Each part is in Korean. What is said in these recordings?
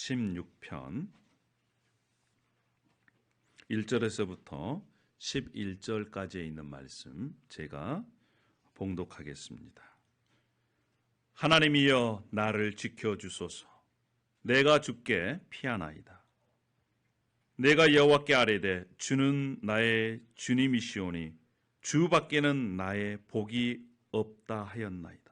16편 1절에서부터 11절까지에 있는 말씀 제가 봉독하겠습니다. 하나님이여 나를 지켜주소서. 내가 주께 피하나이다. 내가 여호와께 아뢰되 주는 나의 주님이시오니 주밖에는 나의 복이 없다 하였나이다.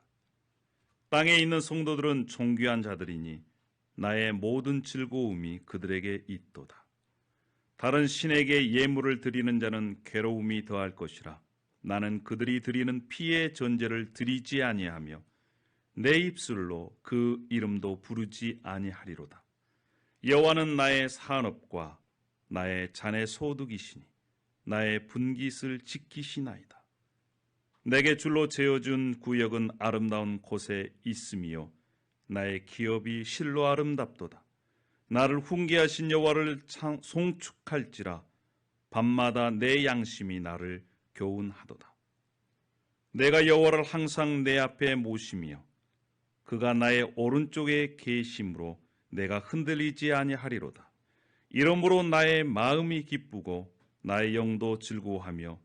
땅에 있는 성도들은 존귀한 자들이니 나의 모든 즐거움이 그들에게 있도다. 다른 신에게 예물을 드리는 자는 괴로움이 더할 것이라. 나는 그들이 드리는 피의 전제를 드리지 아니하며 내 입술로 그 이름도 부르지 아니하리로다. 여호와는 나의 산업과 나의 잔의 소득이시니 나의 분깃을 지키시나이다. 내게 줄로 재어준 구역은 아름다운 곳에 있으며 나의 기업이 실로 아름답도다. 나를 훈계하신 여호와를 송축할지라. 밤마다 내 양심이 나를 교훈하도다. 내가 여호와를 항상 내 앞에 모시며 그가 나의 오른쪽에 계심으로 내가 흔들리지 아니하리로다. 이러므로 나의 마음이 기쁘고 나의 영도 즐거워하며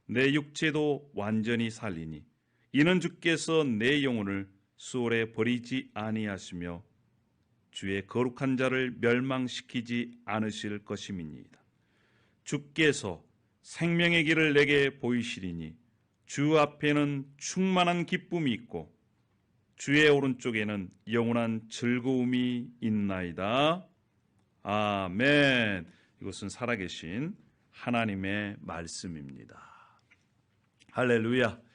내 육체도 완전히 살리니 이는 주께서 내 영혼을 수월에 버리지 아니하시며 주의 거룩한 자를 멸망시키지 않으실 것임이니이다. 주께서 생명의 길을 내게 보이시리니 주 앞에는 충만한 기쁨이 있고 주의 오른쪽에는 영원한 즐거움이 있나이다. 아멘. 이것은 살아계신 하나님의 말씀입니다. 할렐루야.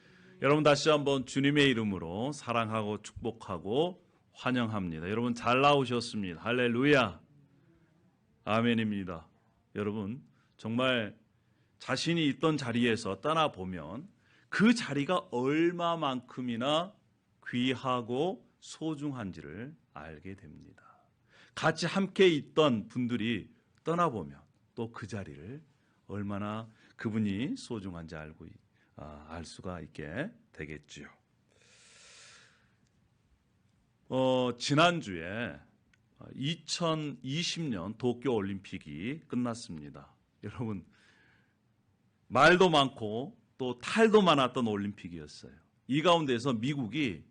여러분 다시 한번 주님의 이름으로 사랑하고 축복하고 환영합니다. 여러분 잘 나오셨습니다. 할렐루야. 아멘입니다. 여러분 정말 자신이 있던 자리에서 떠나보면 그 자리가 얼마만큼이나 귀하고 소중한지를 알게 됩니다. 같이 함께 있던 분들이 떠나보면 또 그 자리를 얼마나 그분이 소중한지 알 수가 있게 되겠지요. 지난주에 2020년 도쿄올림픽이 끝났습니다. 여러분 말도 많고 또 탈도 많았던 올림픽이었어요. 이 가운데서 미국이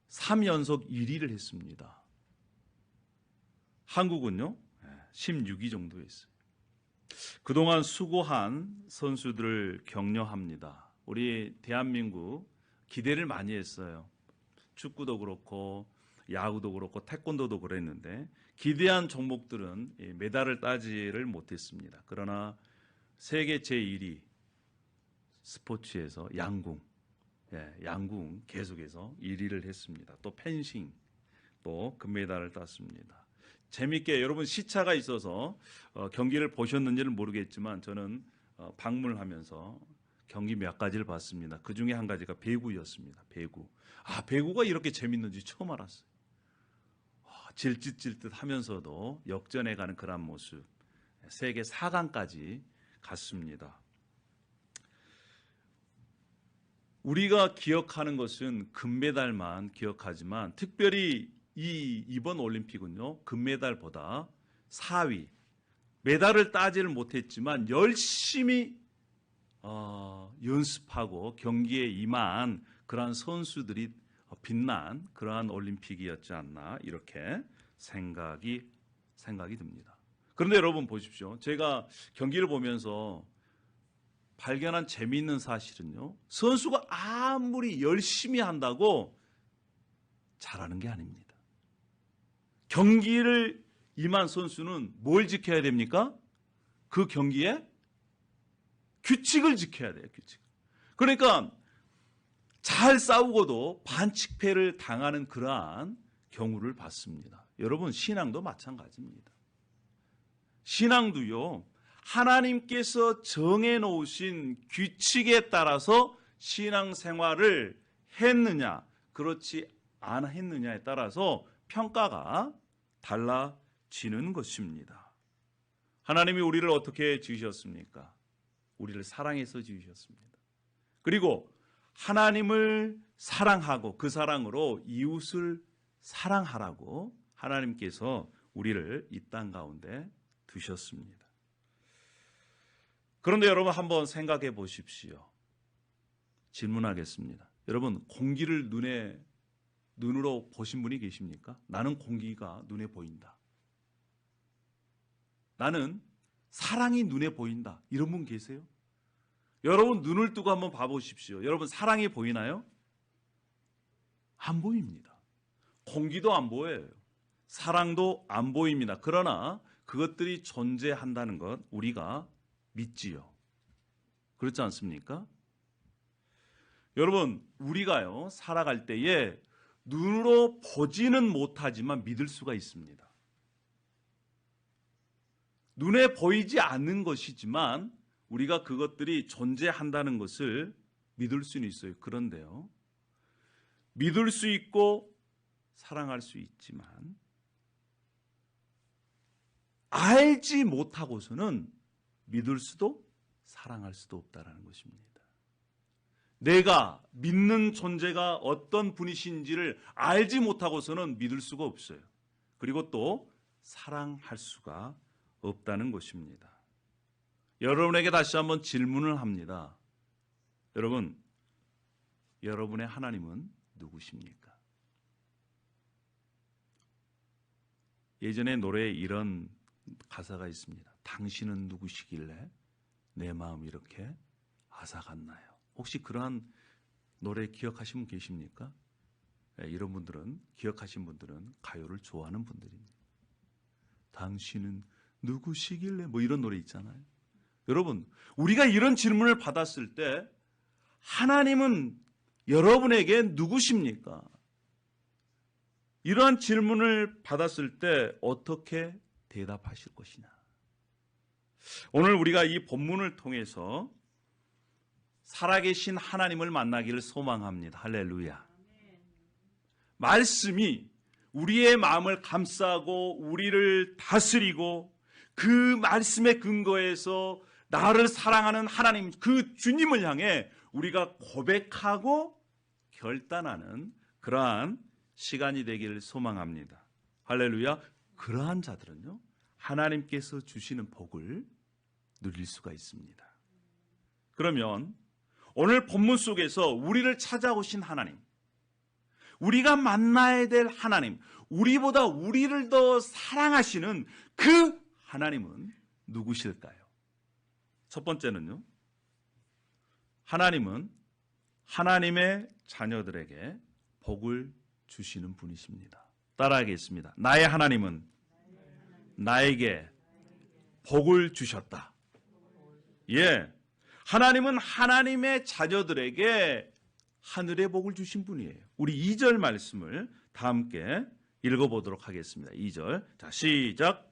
3연속 1위를 했습니다. 한국은요 16위 정도 했어요. 그동안 수고한 선수들을 격려합니다. 우리 대한민국 기대를 많이 했어요. 축구도 그렇고 야구도 그렇고 태권도도 그랬는데 기대한 종목들은 메달을 따지를 못했습니다. 그러나 세계 제1위 스포츠에서 양궁 계속해서 1위를 했습니다. 또 펜싱 또 금메달을 땄습니다. 재밌게 여러분 시차가 있어서 경기를 보셨는지는 모르겠지만 저는 방문을 하면서 경기 몇 가지를 봤습니다. 그 중에 한 가지가 배구였습니다. 배구가 이렇게 재밌는지 처음 알았어요. 질짓질짓 하면서도 역전해가는 그런 모습. 세계 4강까지 갔습니다. 우리가 기억하는 것은 금메달만 기억하지만 특별히 이번 올림픽은요 금메달보다 4위 메달을 따지를 못했지만 열심히 연습하고 경기에 임한 그러한 선수들이 빛난 그러한 올림픽이었지 않나 이렇게 생각이 듭니다. 그런데 여러분 보십시오. 제가 경기를 보면서 발견한 재미있는 사실은요. 선수가 아무리 열심히 한다고 잘하는 게 아닙니다. 경기를 임한 선수는 뭘 지켜야 됩니까? 그 경기에 규칙을 지켜야 돼요. 규칙. 그러니까 잘 싸우고도 반칙패를 당하는 그러한 경우를 봤습니다. 여러분 신앙도 마찬가지입니다. 신앙도요. 하나님께서 정해놓으신 규칙에 따라서 신앙생활을 했느냐 그렇지 않아 했느냐에 따라서 평가가 달라지는 것입니다. 하나님이 우리를 어떻게 지으셨습니까? 우리를 사랑해서 지으셨습니다. 그리고 하나님을 사랑하고 그 사랑으로 이웃을 사랑하라고 하나님께서 우리를 이 땅 가운데 두셨습니다. 그런데 여러분 한번 생각해 보십시오. 질문하겠습니다. 여러분 공기를 눈으로 보신 분이 계십니까? 나는 공기가 눈에 보인다. 나는 사랑이 눈에 보인다. 이런 분 계세요? 여러분 눈을 뜨고 한번 봐보십시오. 여러분 사랑이 보이나요? 안 보입니다. 공기도 안 보여요. 사랑도 안 보입니다. 그러나 그것들이 존재한다는 것 우리가 믿지요. 그렇지 않습니까? 여러분 우리가요 살아갈 때에 눈으로 보지는 못하지만 믿을 수가 있습니다. 눈에 보이지 않는 것이지만 우리가 그것들이 존재한다는 것을 믿을 수는 있어요. 그런데요 믿을 수 있고 사랑할 수 있지만 알지 못하고서는 믿을 수도 사랑할 수도 없다는 것입니다. 내가 믿는 존재가 어떤 분이신지를 알지 못하고서는 믿을 수가 없어요. 그리고 또 사랑할 수가 없다는 것입니다. 여러분에게 다시 한번 질문을 합니다. 여러분, 여러분의 하나님은 누구십니까? 예전에 노래에 이런 가사가 있습니다. 당신은 누구시길래 내 마음이 이렇게 앗아갔나요? 혹시 그러한 노래 기억하시는 분 계십니까? 이런 분들은, 기억하신 분들은 가요를 좋아하는 분들입니다. 당신은 누구시길래 뭐 이런 노래 있잖아요. 여러분 우리가 이런 질문을 받았을 때 하나님은 여러분에게 누구십니까? 이러한 질문을 받았을 때 어떻게 대답하실 것이냐. 오늘 우리가 이 본문을 통해서 살아계신 하나님을 만나기를 소망합니다. 할렐루야. 말씀이 우리의 마음을 감싸고 우리를 다스리고 그 말씀의 근거에서 나를 사랑하는 하나님 그 주님을 향해 우리가 고백하고 결단하는 그러한 시간이 되기를 소망합니다. 할렐루야. 그러한 자들은요 하나님께서 주시는 복을 누릴 수가 있습니다. 그러면 오늘 본문 속에서 우리를 찾아오신 하나님, 우리가 만나야 될 하나님, 우리보다 우리를 더 사랑하시는 그 하나님은 누구실까요? 첫 번째는요, 하나님은 하나님의 자녀들에게 복을 주시는 분이십니다. 따라하겠습니다. 나의 하나님은 나에게 복을 주셨다. 예, 하나님은 하나님의 자녀들에게 하늘의 복을 주신 분이에요. 우리 2절 말씀을 다 함께 읽어보도록 하겠습니다. 2절. 자, 시작.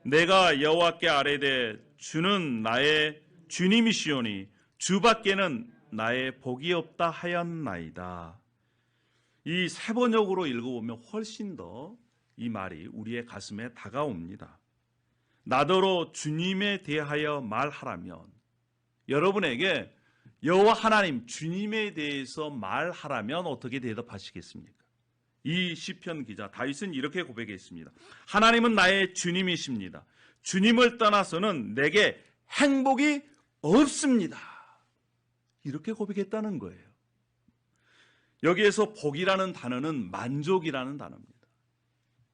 내가 여호와께 아뢰되 주는 나의 주님이시오니 주밖에는 나의 복이 없다 하였나이다. 이 세 번역으로 읽어보면 훨씬 더 이 말이 우리의 가슴에 다가옵니다. 나더러 주님에 대하여 말하라면, 여러분에게 여호와 하나님 주님에 대해서 말하라면 어떻게 대답하시겠습니까? 이 시편 기자 다윗은 이렇게 고백했습니다. 하나님은 나의 주님이십니다. 주님을 떠나서는 내게 행복이 없습니다. 이렇게 고백했다는 거예요. 여기에서 복이라는 단어는 만족이라는 단어입니다.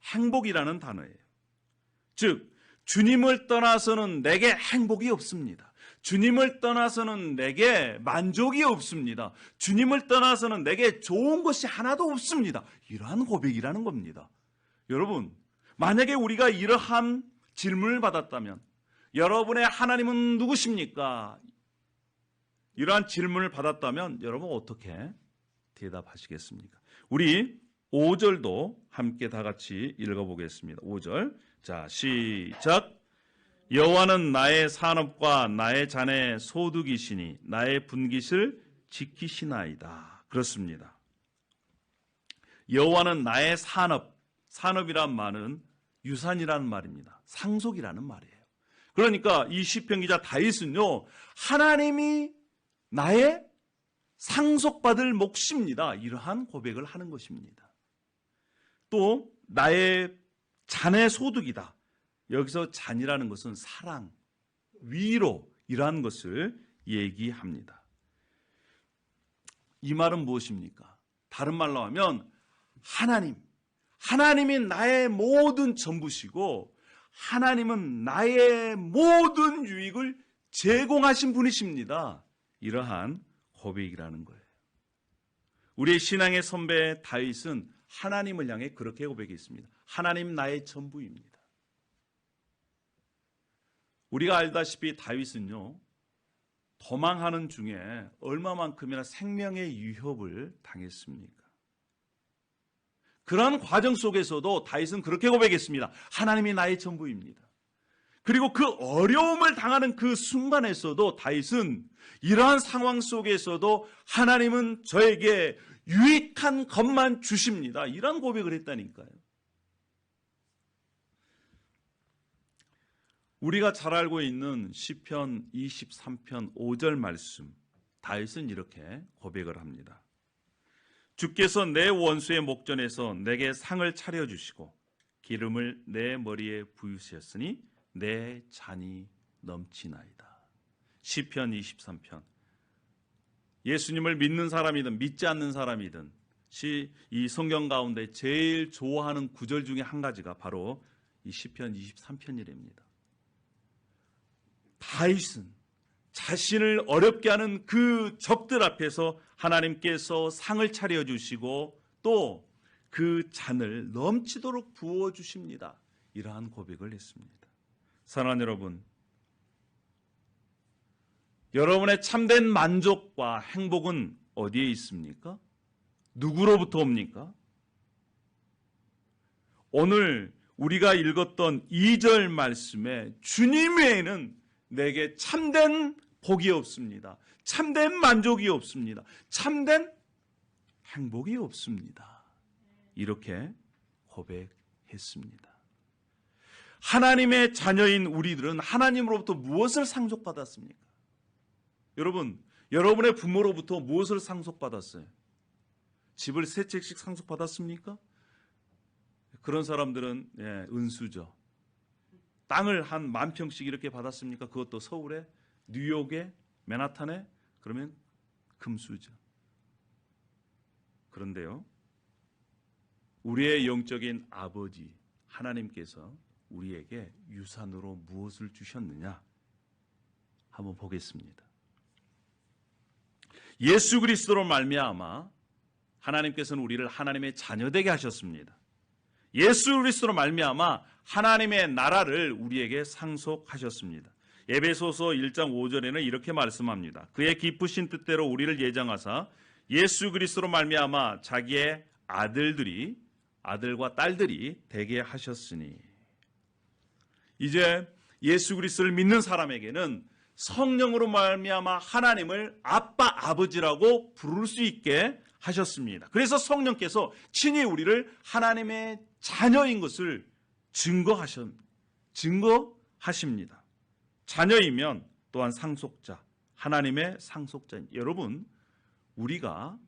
행복이라는 단어예요. 즉 주님을 떠나서는 내게 행복이 없습니다. 주님을 떠나서는 내게 만족이 없습니다. 주님을 떠나서는 내게 좋은 것이 하나도 없습니다. 이러한 고백이라는 겁니다. 여러분, 만약에 우리가 이러한 질문을 받았다면, 여러분의 하나님은 누구십니까? 이러한 질문을 받았다면 여러분 어떻게 대답하시겠습니까? 우리 5절도 함께 다 같이 읽어보겠습니다. 5절. 자, 시작. 여호와는 나의 산업과 나의 잔의 소득이시니 나의 분깃을 지키시나이다. 그렇습니다. 여호와는 나의 산업, 산업이란 말은 유산이라는 말입니다. 상속이라는 말이에요. 그러니까 이 시편 기자 다윗은요, 하나님이 나의 상속받을 몫입니다. 이러한 고백을 하는 것입니다. 또 나의 잔의 소득이다. 여기서 잔이라는 것은 사랑, 위로이라는 것을 얘기합니다. 이 말은 무엇입니까? 다른 말로 하면 하나님이 나의 모든 전부시고 하나님은 나의 모든 유익을 제공하신 분이십니다. 이러한 고백이라는 거예요. 우리의 신앙의 선배 다윗은 하나님을 향해 그렇게 고백했습니다. 하나님 나의 전부입니다. 우리가 알다시피 다윗은요, 도망하는 중에 얼마만큼이나 생명의 위협을 당했습니까? 그러한 과정 속에서도 다윗은 그렇게 고백했습니다. 하나님이 나의 전부입니다. 그리고 그 어려움을 당하는 그 순간에서도 다윗은 이러한 상황 속에서도 하나님은 저에게 유익한 것만 주십니다. 이런 고백을 했다니까요. 우리가 잘 알고 있는 시편 23편 5절 말씀, 다윗은 이렇게 고백을 합니다. 주께서 내 원수의 목전에서 내게 상을 차려주시고 기름을 내 머리에 부으셨으니 내 잔이 넘치나이다. 시편 23편. 예수님을 믿는 사람이든 믿지 않는 사람이든 이 성경 가운데 제일 좋아하는 구절 중에 한 가지가 바로 이 시편 23편이랍니다. 다윗은 자신을 어렵게 하는 그 적들 앞에서 하나님께서 상을 차려주시고 또 그 잔을 넘치도록 부어주십니다. 이러한 고백을 했습니다. 사랑하는 여러분, 여러분의 참된 만족과 행복은 어디에 있습니까? 누구로부터 옵니까? 오늘 우리가 읽었던 2절 말씀에 주님 외에는 내게 참된 복이 없습니다. 참된 만족이 없습니다. 참된 행복이 없습니다. 이렇게 고백했습니다. 하나님의 자녀인 우리들은 하나님으로부터 무엇을 상속받았습니까? 여러분, 여러분의 부모로부터 무엇을 상속받았어요? 집을 3채씩 상속받았습니까? 그런 사람들은 은수저. 땅을 한 10,000평씩 이렇게 받았습니까? 그것도 서울에, 뉴욕에, 맨하탄에? 그러면 금수저. 그런데요, 우리의 영적인 아버지 하나님께서 우리에게 유산으로 무엇을 주셨느냐? 한번 보겠습니다. 예수 그리스도로 말미암아 하나님께서는 우리를 하나님의 자녀되게 하셨습니다. 예수 그리스도로 말미암아 하나님의 나라를 우리에게 상속하셨습니다. 에베소서 1장 5절에는 이렇게 말씀합니다. 그의 기쁘신 뜻대로 우리를 예정하사 예수 그리스도로 말미암아 자기의 아들과 딸들이 되게 하셨으니. 이제 예수 그리스도를 믿는 사람에게는 성령으로 말미암아 하나님을 아빠, 아버지라고 부를 수 있게 하셨습니다. 그래서 성령께서 친히 우리를 하나님의 자녀인 것을 증거하십니다. 자녀이면 또한 상속자, 하나님의 상속자. 여러분, 우리가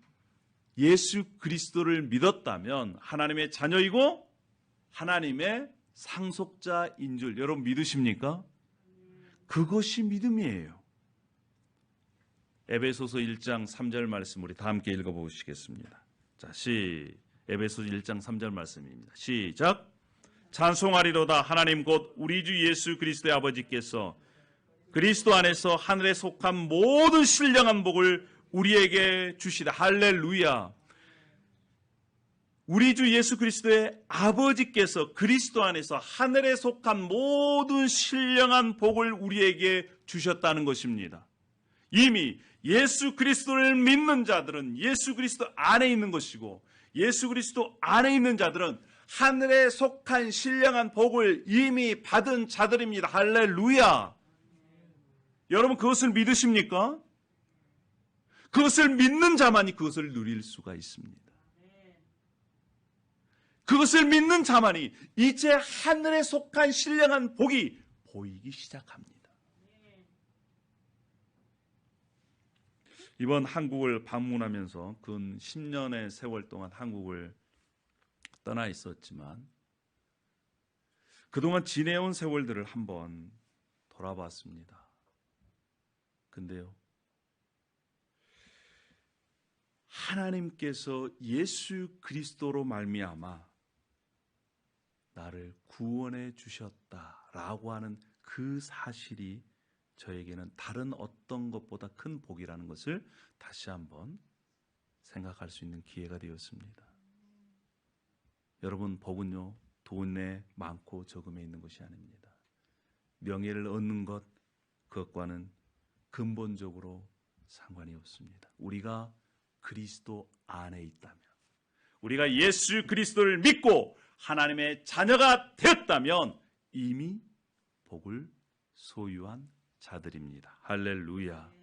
예수 그리스도를 믿었다면 하나님의 자녀이고 하나님의 상속자인 줄 여러분 믿으십니까? 그것이 믿음이에요. 에베소서 1장 3절 말씀 우리 다 함께 읽어보시겠습니다. 자, 에베소서 1장 3절 말씀입니다. 시작. 찬송하리로다 하나님 곧 우리 주 예수 그리스도의 아버지께서 그리스도 안에서 하늘에 속한 모든 신령한 복을 우리에게 주시다. 할렐루야. 우리 주 예수 그리스도의 아버지께서 그리스도 안에서 하늘에 속한 모든 신령한 복을 우리에게 주셨다는 것입니다. 이미 예수 그리스도를 믿는 자들은 예수 그리스도 안에 있는 것이고 예수 그리스도 안에 있는 자들은 하늘에 속한 신령한 복을 이미 받은 자들입니다. 할렐루야. 여러분 그것을 믿으십니까? 그것을 믿는 자만이 그것을 누릴 수가 있습니다. 그것을 믿는 자만이 이제 하늘에 속한 신령한 복이 보이기 시작합니다. 이번 한국을 방문하면서 근 10년의 세월 동안 한국을 떠나 있었지만 그동안 지내온 세월들을 한번 돌아봤습니다. 근데요, 하나님께서 예수 그리스도로 말미암아 나를 구원해 주셨다라고 하는 그 사실이 저에게는 다른 어떤 것보다 큰 복이라는 것을 다시 한번 생각할 수 있는 기회가 되었습니다. 여러분, 복은요, 돈에 많고 적음에 있는 것이 아닙니다. 명예를 얻는 것, 그것과는 근본적으로 상관이 없습니다. 우리가 그리스도 안에 있다면, 우리가 예수 그리스도를 믿고 하나님의 자녀가 되었다면 이미 복을 소유한 자들입니다. 할렐루야.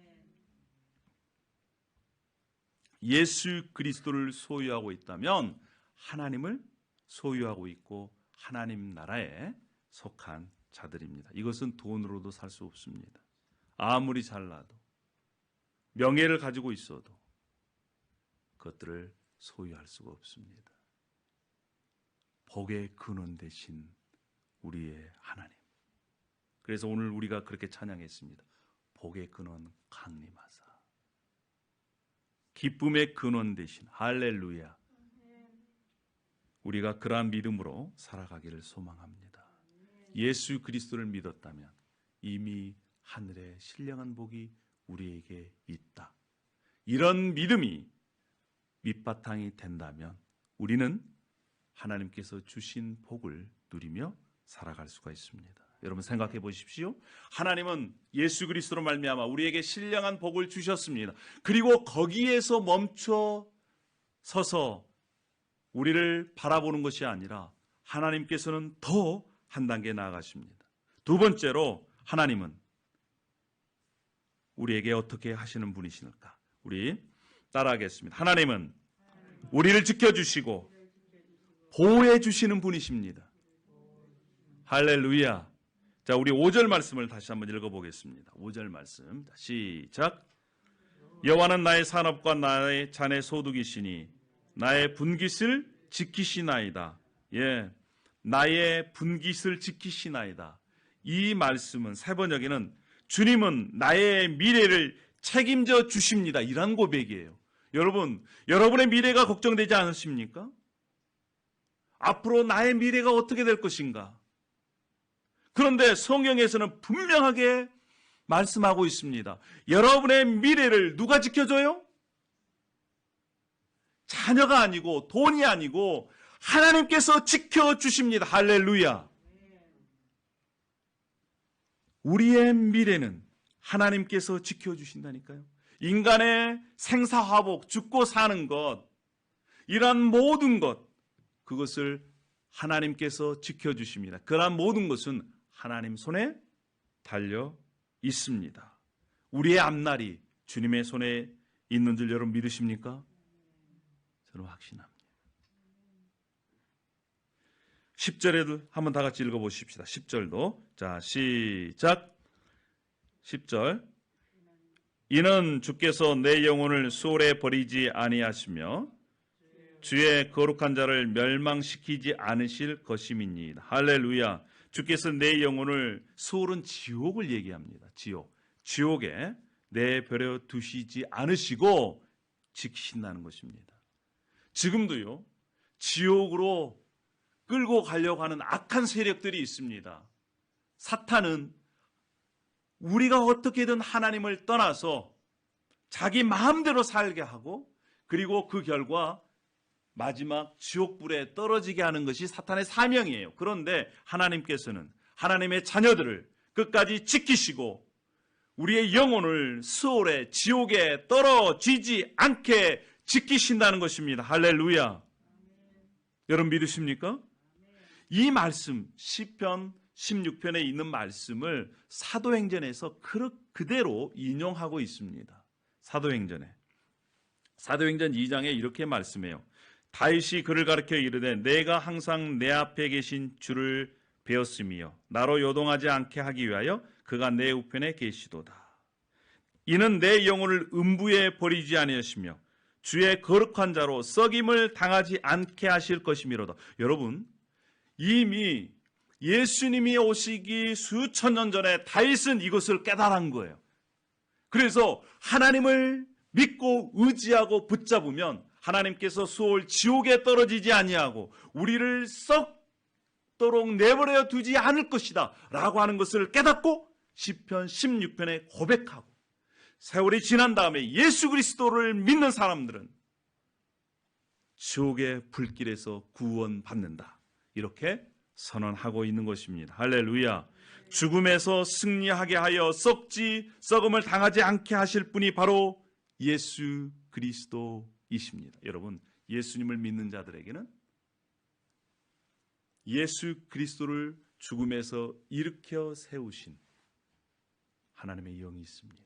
예수 그리스도를 소유하고 있다면 하나님을 소유하고 있고 하나님 나라에 속한 자들입니다. 이것은 돈으로도 살 수 없습니다. 아무리 잘나도, 명예를 가지고 있어도 그것들을 소유할 수가 없습니다. 복의 근원 되신 우리의 하나님. 그래서 오늘 우리가 그렇게 찬양했습니다. 복의 근원 강림하사. 기쁨의 근원 되신 할렐루야. 우리가 그러한 믿음으로 살아가기를 소망합니다. 예수 그리스도를 믿었다면 이미 하늘의 신령한 복이 우리에게 있다. 이런 믿음이 밑바탕이 된다면 우리는 하나님께서 주신 복을 누리며 살아갈 수가 있습니다. 여러분 생각해 보십시오. 하나님은 예수 그리스도로 말미암아 우리에게 신령한 복을 주셨습니다. 그리고 거기에서 멈춰 서서 우리를 바라보는 것이 아니라 하나님께서는 더 한 단계 나아가십니다. 두 번째로 하나님은 우리에게 어떻게 하시는 분이실까? 우리 따라하겠습니다. 하나님은 우리를 지켜주시고 보호해 주시는 분이십니다. 할렐루야. 자, 우리 5절 말씀을 다시 한번 읽어보겠습니다. 5절 말씀 시작. 여호와는 나의 산업과 나의 잔의 소득이시니 나의 분깃을 지키시나이다. 예, 나의 분깃을 지키시나이다. 이 말씀은 세 번역에는 주님은 나의 미래를 책임져 주십니다. 이런 고백이에요. 여러분, 여러분의 미래가 걱정되지 않으십니까? 앞으로 나의 미래가 어떻게 될 것인가? 그런데 성경에서는 분명하게 말씀하고 있습니다. 여러분의 미래를 누가 지켜줘요? 자녀가 아니고 돈이 아니고 하나님께서 지켜주십니다. 할렐루야. 우리의 미래는 하나님께서 지켜주신다니까요. 인간의 생사화복, 죽고 사는 것, 이러한 모든 것, 그것을 하나님께서 지켜주십니다. 그러한 모든 것은 하나님 손에 달려 있습니다. 우리의 앞날이 주님의 손에 있는 줄 여러분 믿으십니까? 저는 확신합니다. 10절에도 한번 다 같이 읽어보십시다. 10절도. 자, 시작. 10절. 이는 주께서 내 영혼을 수월에 버리지 아니하시며 주의 거룩한 자를 멸망시키지 않으실 것임이니이다. 할렐루야. 주께서 내 영혼을, 수월은 지옥을 얘기합니다. 지옥에 내버려 두시지 않으시고 지키신다는 것입니다. 지금도요, 지옥으로 끌고 가려고 하는 악한 세력들이 있습니다. 사탄은 우리가 어떻게든 하나님을 떠나서 자기 마음대로 살게 하고, 그리고 그 결과 마지막 지옥불에 떨어지게 하는 것이 사탄의 사명이에요. 그런데 하나님께서는 하나님의 자녀들을 끝까지 지키시고 우리의 영혼을 수월에 지옥에 떨어지지 않게 지키신다는 것입니다. 할렐루야. 여러분 믿으십니까? 이 말씀, 시편 16편에 있는 말씀을 사도행전에서 그대로 인용하고 있습니다. 사도행전 2장에 이렇게 말씀해요. 다윗이 그를 가르쳐 이르되 내가 항상 내 앞에 계신 주를 배웠으며 나로 요동하지 않게 하기 위하여 그가 내 우편에 계시도다. 이는 내 영혼을 음부에 버리지 아니하시며 주의 거룩한 자로 썩임을 당하지 않게 하실 것이미로다. 여러분, 이미 예수님이 오시기 수천 년 전에 다윗은 이것을 깨달은 거예요. 그래서 하나님을 믿고 의지하고 붙잡으면 하나님께서 수월 지옥에 떨어지지 아니하고 우리를 썩도록 내버려 두지 않을 것이다 라고 하는 것을 깨닫고 시편 16편에 고백하고 세월이 지난 다음에 예수 그리스도를 믿는 사람들은 지옥의 불길에서 구원받는다, 이렇게 선언하고 있는 것입니다. 할렐루야. 죽음에서 승리하게 하여 썩음을 당하지 않게 하실 분이 바로 예수 그리스도이십니다. 여러분, 예수님을 믿는 자들에게는 예수 그리스도를 죽음에서 일으켜 세우신 하나님의 영이 있습니다.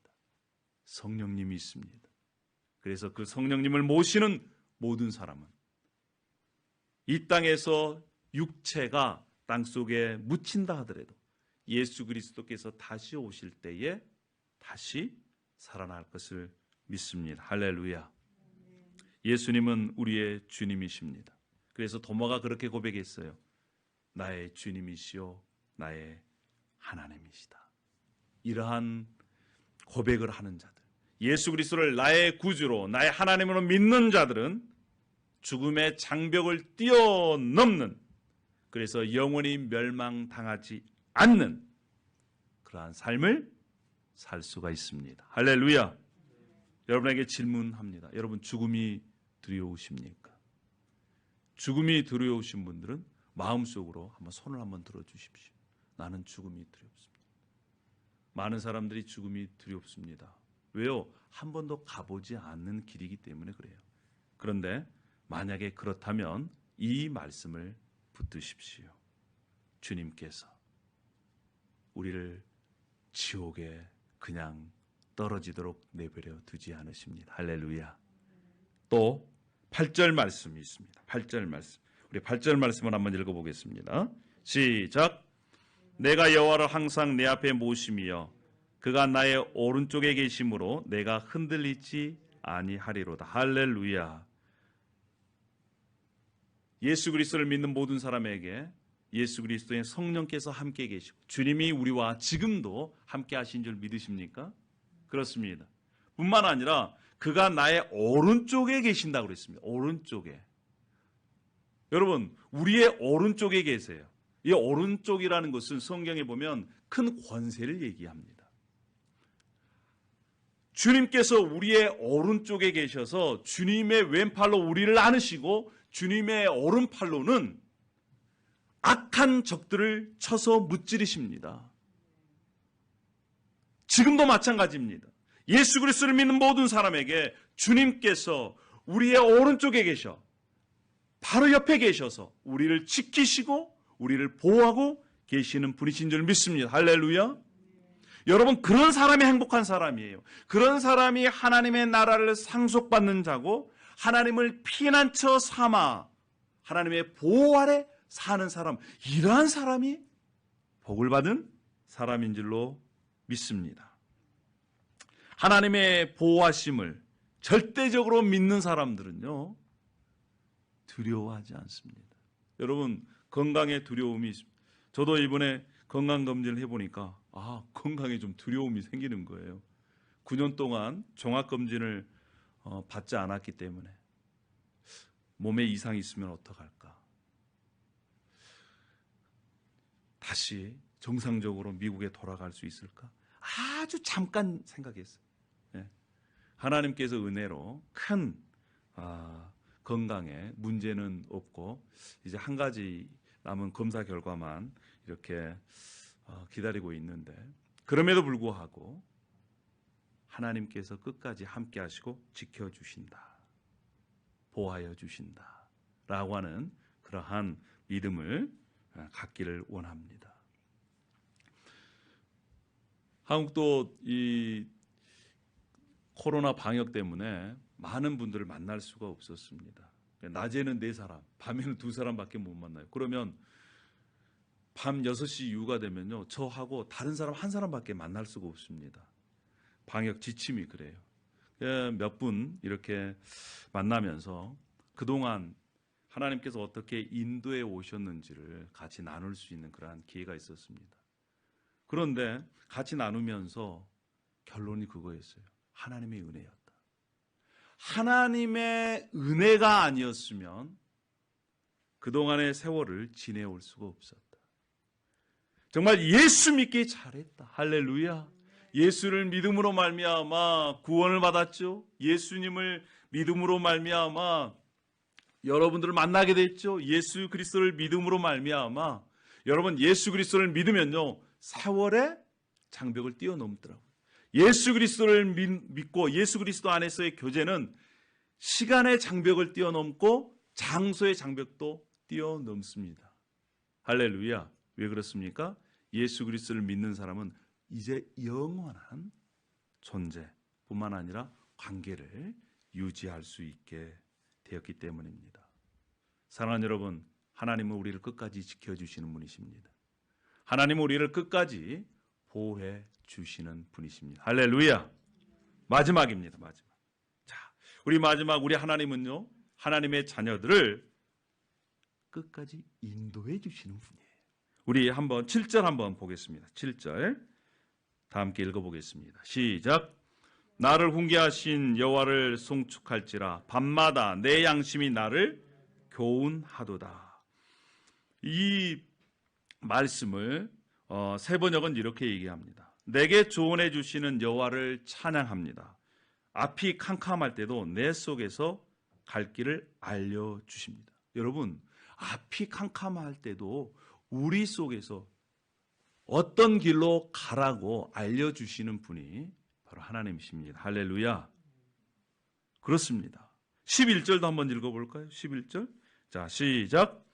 성령님이 있습니다. 그래서 그 성령님을 모시는 모든 사람은 이 땅에서 육체가 땅속에 묻힌다 하더라도 예수 그리스도께서 다시 오실 때에 다시 살아날 것을 믿습니다. 할렐루야. 예수님은 우리의 주님이십니다. 그래서 도마가 그렇게 고백했어요. 나의 주님이시요 나의 하나님이시다. 이러한 고백을 하는 자들, 예수 그리스도를 나의 구주로 나의 하나님으로 믿는 자들은 죽음의 장벽을 뛰어넘는, 그래서 영원히 멸망당하지 않는 그러한 삶을 살 수가 있습니다. 할렐루야. 여러분에게 질문합니다. 여러분, 죽음이 두려우십니까? 죽음이 두려우신 분들은 마음속으로 한번 손을 한번 들어주십시오. 나는 죽음이 두렵습니다. 많은 사람들이 죽음이 두렵습니다. 왜요? 한 번도 가보지 않는 길이기 때문에 그래요. 그런데 만약에 그렇다면 이 말씀을 붙드십시오. 주님께서 우리를 지옥에 그냥 떨어지도록 내버려 두지 않으십니다. 할렐루야. 또 8절 말씀이 있습니다. 8절 말씀. 우리 8절 말씀을 한번 읽어보겠습니다. 시작. 내가 여호와를 항상 내 앞에 모심이여 그가 나의 오른쪽에 계심으로 내가 흔들리지 아니하리로다. 할렐루야. 예수 그리스도를 믿는 모든 사람에게 예수 그리스도의 성령께서 함께 계시고 주님이 우리와 지금도 함께 하신 줄 믿으십니까? 그렇습니다. 뿐만 아니라 그가 나의 오른쪽에 계신다고 그랬습니다. 오른쪽에. 여러분, 우리의 오른쪽에 계세요. 이 오른쪽이라는 것은 성경에 보면 큰 권세를 얘기합니다. 주님께서 우리의 오른쪽에 계셔서 주님의 왼팔로 우리를 안으시고 주님의 오른팔로는 악한 적들을 쳐서 무찌르십니다. 지금도 마찬가지입니다. 예수 그리스도를 믿는 모든 사람에게 주님께서 우리의 오른쪽에 계셔 바로 옆에 계셔서 우리를 지키시고 우리를 보호하고 계시는 분이신 줄 믿습니다. 할렐루야. 여러분, 그런 사람이 행복한 사람이에요. 그런 사람이 하나님의 나라를 상속받는 자고 하나님을 피난처 삼아 하나님의 보호 아래 사는 사람, 이러한 사람이 복을 받은 사람인 줄로 믿습니다. 하나님의 보호하심을 절대적으로 믿는 사람들은요, 두려워하지 않습니다. 여러분, 건강에 두려움이 있습니다. 저도 이번에 건강검진을 해보니까 건강에 좀 두려움이 생기는 거예요. 9년 동안 종합검진을 받지 않았기 때문에 몸에 이상이 있으면 어떡할까? 다시 정상적으로 미국에 돌아갈 수 있을까? 아주 잠깐 생각했어요. 하나님께서 은혜로 큰 건강에 문제는 없고 이제 한 가지 남은 검사 결과만 이렇게 기다리고 있는데, 그럼에도 불구하고 하나님께서 끝까지 함께 하시고 지켜주신다, 보호하여 주신다 라고 하는 그러한 믿음을 갖기를 원합니다. 한국도 이 코로나 방역 때문에 많은 분들을 만날 수가 없었습니다. 낮에는 4사람, 밤에는 2사람밖에 못 만나요. 그러면 밤 6시 이후가 되면요, 저하고 다른 사람 1사람밖에 만날 수가 없습니다. 방역 지침이 그래요. 몇 분 이렇게 만나면서 그동안 하나님께서 어떻게 인도해 오셨는지를 같이 나눌 수 있는 그러한 기회가 있었습니다. 그런데 같이 나누면서 결론이 그거였어요. 하나님의 은혜였다. 하나님의 은혜가 아니었으면 그동안의 세월을 지내올 수가 없었다. 정말 예수 믿기 잘했다. 할렐루야. 예수를 믿음으로 말미암아 구원을 받았죠. 예수님을 믿음으로 말미암아 여러분들을 만나게 됐죠. 예수 그리스도를 믿음으로 말미암아 여러분 예수 그리스도를 믿으면요 세월의 장벽을 뛰어넘더라고요. 예수 그리스도를 믿고 예수 그리스도 안에서의 교제는 시간의 장벽을 뛰어넘고 장소의 장벽도 뛰어넘습니다. 할렐루야. 왜 그렇습니까? 예수 그리스도를 믿는 사람은 이제 영원한 존재뿐만 아니라 관계를 유지할 수 있게 되었기 때문입니다. 사랑하는 여러분, 하나님은 우리를 끝까지 지켜주시는 분이십니다. 하나님은 우리를 끝까지 보호해 주시는 분이십니다. 할렐루야. 마지막입니다. 마지막. 자, 우리 마지막 우리 하나님은요, 하나님의 자녀들을 끝까지 인도해 주시는 분이에요. 우리 한번 7절 한번 보겠습니다. 7절 다 함께 읽어보겠습니다. 시작. 나를 훈계하신 여호와를 송축할지라 밤마다 내 양심이 나를 교훈하도다. 이 말씀을 세번역은 이렇게 얘기합니다. 내게 조언해 주시는 여호와를 찬양합니다. 앞이 캄캄할 때도 내 속에서 갈 길을 알려주십니다. 여러분, 앞이 캄캄할 때도 우리 속에서 어떤 길로 가라고 알려주시는 분이 바로 하나님이십니다. 할렐루야. 그렇습니다. 11절도 한번 읽어볼까요? 11절. 자, 시작.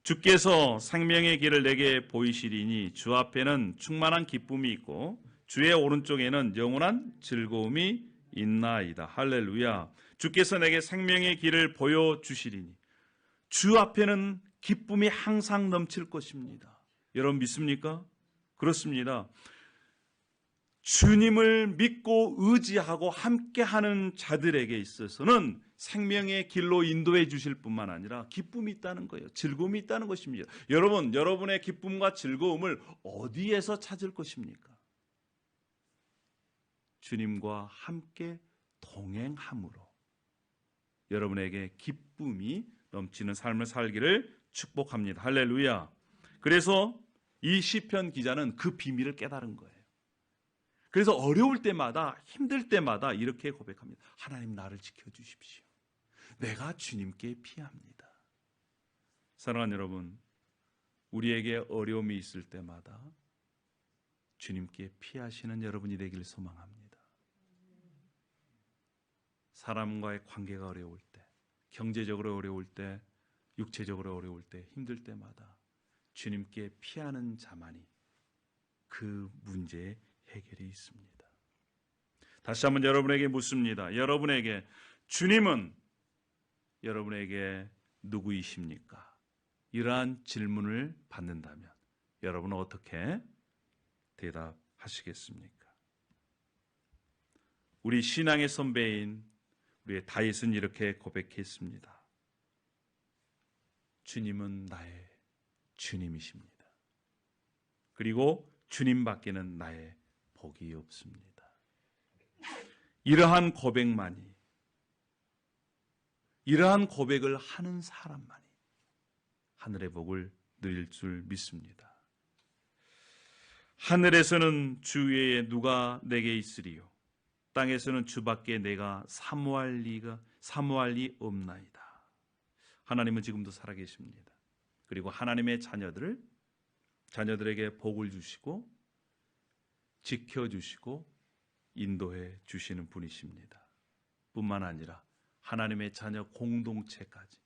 주께서 생명의 길을 내게 보이시리니 주 앞에는 충만한 기쁨이 있고 주의 오른쪽에는 영원한 즐거움이 있나이다. 할렐루야. 주께서 내게 생명의 길을 보여주시리니 주 앞에는 기쁨이 항상 넘칠 것입니다. 여러분 믿습니까? 그렇습니다. 주님을 믿고 의지하고 함께하는 자들에게 있어서는 생명의 길로 인도해 주실 뿐만 아니라 기쁨이 있다는 거예요. 즐거움이 있다는 것입니다. 여러분, 여러분의 기쁨과 즐거움을 어디에서 찾을 것입니까? 주님과 함께 동행함으로 여러분에게 기쁨이 넘치는 삶을 살기를 축복합니다. 할렐루야. 그래서 이 시편 기자는 그 비밀을 깨달은 거예요. 그래서 어려울 때마다 힘들 때마다 이렇게 고백합니다. 하나님 나를 지켜주십시오. 내가 주님께 피합니다. 사랑하는 여러분, 우리에게 어려움이 있을 때마다 주님께 피하시는 여러분이 되길 소망합니다. 사람과의 관계가 어려울 때, 경제적으로 어려울 때, 육체적으로 어려울 때, 힘들 때마다 주님께 피하는 자만이 그 문제의 해결이 있습니다. 다시 한번 여러분에게 묻습니다. 여러분에게 주님은 여러분에게 누구이십니까? 이러한 질문을 받는다면 여러분은 어떻게 대답하시겠습니까? 우리 신앙의 선배인 우리의 다윗은 이렇게 고백했습니다. 주님은 나의 주님이십니다. 그리고 주님밖에는 나의 복이 없습니다. 이러한 고백만이, 이러한 고백을 하는 사람만이 하늘의 복을 누릴 줄 믿습니다. 하늘에서는 주 외에 누가 내게 있으리요? 땅에서는 주밖에 내가 사모할 리 없나이다. 하나님은 지금도 살아계십니다. 그리고 하나님의 자녀들에게 복을 주시고 지켜주시고 인도해 주시는 분이십니다. 뿐만 아니라 하나님의 자녀 공동체까지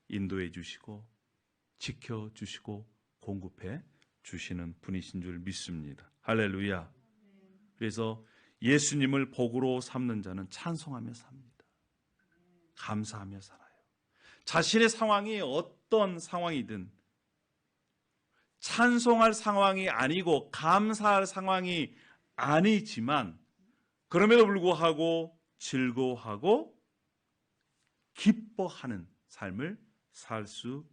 인도해 주시고 지켜주시고 공급해 주시는 분이신 줄 믿습니다. 할렐루야. 그래서 예수님을 복으로 삼는 자는 찬송하며 삽니다. 감사하며 살아요. 자신의 상황이 어떤 상황이든 찬송할 상황이 아니고 감사할 상황이 아니지만 그럼에도 불구하고 즐거워하고 기뻐하는 삶을 살 수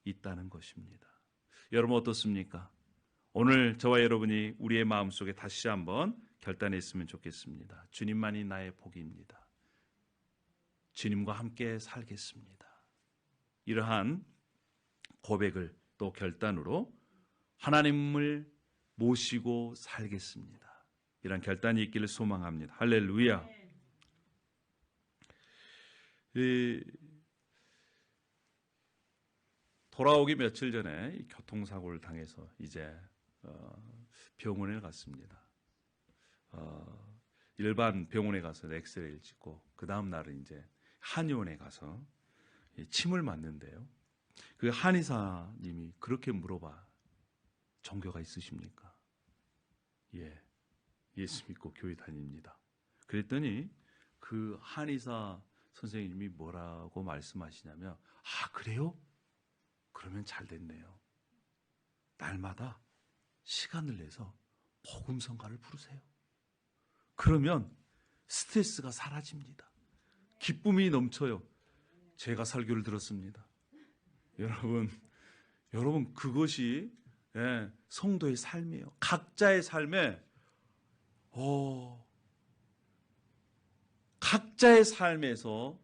있다는 것입니다. 여러분 어떻습니까? 오늘 저와 여러분이 우리의 마음속에 다시 한번 결단했으면 좋겠습니다. 주님만이 나의 복입니다. 주님과 함께 살겠습니다. 이러한 고백을 또 결단으로 하나님을 모시고 살겠습니다. 이런 결단이 있기를 소망합니다. 할렐루야. 돌아오기 며칠 전에 교통사고를 당해서 이제 병원에 갔습니다. 일반 병원에 가서 엑스레이를 찍고 그 다음 날은 이제 한의원에 가서 침을 맞는데요. 그 한의사님이 그렇게 물어봐. 종교가 있으십니까? 예, 예수 믿고 교회 다닙니다. 그랬더니 그 한의사 선생님이 뭐라고 말씀하시냐면, 아, 그래요? 그러면 잘 됐네요. 날마다 시간을 내서 복음성가를 부르세요. 그러면 스트레스가 사라집니다. 기쁨이 넘쳐요. 제가 설교를 들었습니다. 여러분 그것이 성도의 삶이에요. 각자의 삶에 각자의 삶에서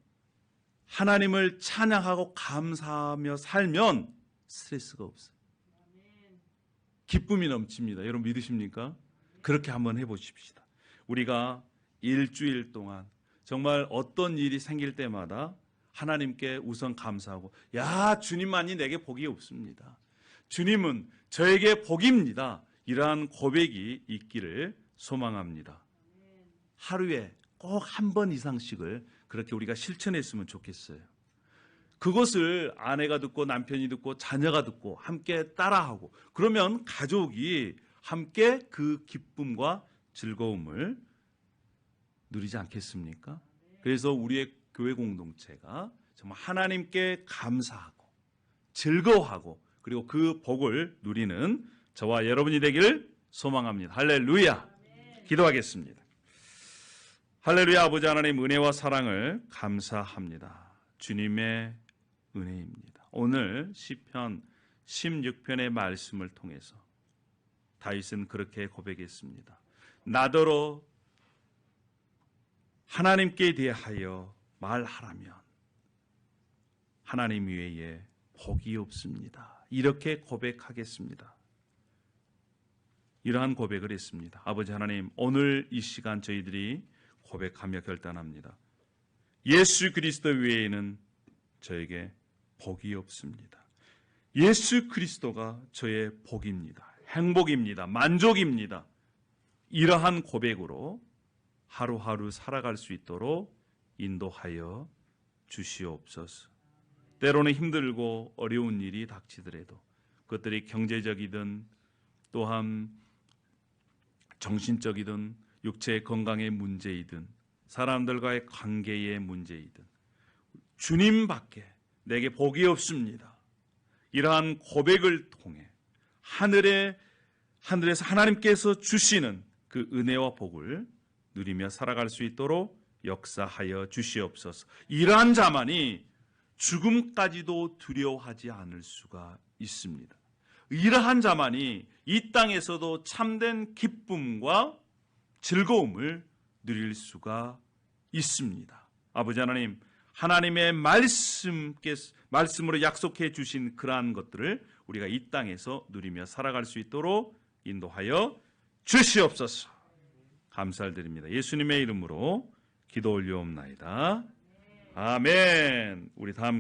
하나님을 찬양하고 감사하며 살면 스트레스가 없어요. 기쁨이 넘칩니다. 여러분 믿으십니까? 그렇게 한번 해보십시다. 우리가 일주일 동안 정말 어떤 일이 생길 때마다 하나님께 우선 감사하고, 야, 주님만이 내게 복이 없습니다. 주님은 저에게 복입니다. 이러한 고백이 있기를 소망합니다. 하루에 꼭 한 번 이상씩을 그렇게 우리가 실천했으면 좋겠어요. 그것을 아내가 듣고 남편이 듣고 자녀가 듣고 함께 따라하고, 그러면 가족이 함께 그 기쁨과 즐거움을 누리지 않겠습니까? 그래서 우리의 교회 공동체가 정말 하나님께 감사하고 즐거워하고 그리고 그 복을 누리는 저와 여러분이 되기를 소망합니다. 할렐루야. 기도하겠습니다. 할렐루야. 아버지 하나님, 은혜와 사랑을 감사합니다. 주님의 은혜입니다. 오늘 시편 16편의 말씀을 통해서 다윗은 그렇게 고백했습니다. 나더러 하나님께 대하여 말하라면 하나님 외에 복이 없습니다. 이렇게 고백하겠습니다. 이러한 고백을 했습니다. 아버지 하나님, 오늘 이 시간 저희들이 고백하며 결단합니다. 예수 그리스도 외에는 저에게 복이 없습니다. 예수 그리스도가 저의 복입니다. 행복입니다. 만족입니다. 이러한 고백으로 하루하루 살아갈 수 있도록 인도하여 주시옵소서. 때로는 힘들고 어려운 일이 닥치더라도 그것들이 경제적이든 또한 정신적이든 육체의 건강의 문제이든 사람들과의 관계의 문제이든 주님밖에 내게 복이 없습니다. 이러한 고백을 통해 하늘에서 하나님께서 주시는 그 은혜와 복을 누리며 살아갈 수 있도록 역사하여 주시옵소서. 이러한 자만이 죽음까지도 두려워하지 않을 수가 있습니다. 이러한 자만이 이 땅에서도 참된 기쁨과 즐거움을 누릴 수가 있습니다. 아버지 하나님, 하나님의 말씀으로 약속해 주신 그러한 것들을 우리가 이 땅에서 누리며 살아갈 수 있도록 인도하여 주시옵소서. 감사를 드립니다. 예수님의 이름으로 기도 올려옵나이다. 아멘. 우리 다음